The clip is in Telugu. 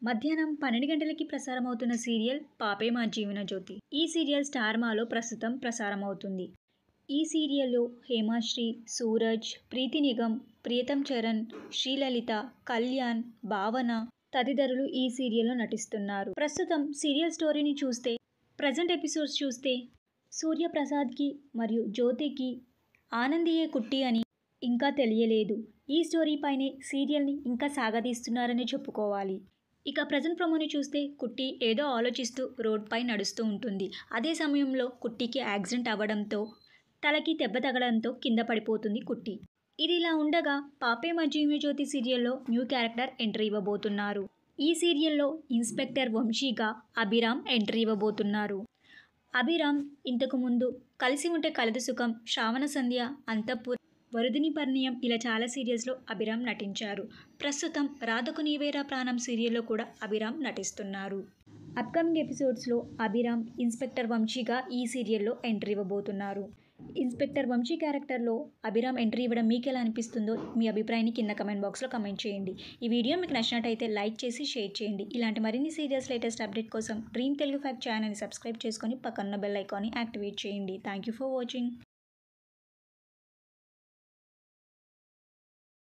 మధ్యాహ్నం 12 గంటలకి ప్రసారమవుతున్న సీరియల్ పాపే మా జీవన జ్యోతి. ఈ సీరియల్ స్టార్ మాలో ప్రస్తుతం ప్రసారమవుతుంది. ఈ సీరియల్లో హేమాశ్రీ, సూరజ్, ప్రీతి నిగమ్, ప్రియతం చరణ్, శ్రీలలిత, కళ్యాణ్, భావన తదితరులు ఈ సీరియల్లో నటిస్తున్నారు. ప్రస్తుతం సీరియల్ స్టోరీని చూస్తే, ప్రజెంట్ ఎపిసోడ్స్ చూస్తే సూర్యప్రసాద్కి మరియు జ్యోతికి ఆనందియే కుట్టి అని ఇంకా తెలియలేదు. ఈ స్టోరీ పైనే సీరియల్ని ఇంకా సాగదీస్తున్నారని చెప్పుకోవాలి. ఇక ప్రజెంట్ ప్రోమోని చూస్తే కుట్టి ఏదో ఆలోచిస్తూ రోడ్ పై నడుస్తూ ఉంటుంది. అదే సమయంలో కుట్టికి యాక్సిడెంట్ అవ్వడంతో తలకి దెబ్బ తగలడంతో కింద పడిపోతుంది కుట్టి. ఇది ఇలా ఉండగా పాపే మా జీవన జ్యోతి సీరియల్లో న్యూ క్యారెక్టర్ ఎంట్రీ ఇవ్వబోతున్నారు. ఈ సీరియల్లో ఇన్స్పెక్టర్ వంశీగా అభిరామ్ ఎంట్రీ ఇవ్వబోతున్నారు. అభిరామ్ ఇంతకు ముందు కలిసి ఉంటే కలదు సుఖం, శ్రావణ సంధ్య, అంతఃపుర్, వరుదిని పరిణయం ఇలా చాలా సీరియల్స్లో అభిరామ్ నటించారు. ప్రస్తుతం రాధకు నీవేరా ప్రాణం సీరియల్లో కూడా అభిరామ్ నటిస్తున్నారు. అప్కమింగ్ ఎపిసోడ్స్లో అభిరామ్ ఇన్స్పెక్టర్ వంశీగా ఈ సీరియల్లో ఎంట్రీ ఇవ్వబోతున్నారు. ఇన్స్పెక్టర్ వంశీ క్యారెక్టర్లో అభిరామ్ ఎంట్రీ ఇవ్వడం మీకు ఎలా అనిపిస్తుందో మీ అభిప్రాయాన్ని కింద కమెంట్ బాక్స్లో కమెంట్ చేయండి. ఈ వీడియో మీకు నచ్చినట్టయితే లైక్ చేసి షేర్ చేయండి. ఇలాంటి మరిన్ని సీరియల్స్ లేటెస్ట్ అప్డేట్ కోసం డ్రీమ్ తెలుగు ఫ్యాక్ట్ ఛానల్ని సబ్స్క్రైబ్ చేసుకొని పక్కన బెల్ ఐకాన్ని యాక్టివేట్ చేయండి. Thank you for watching.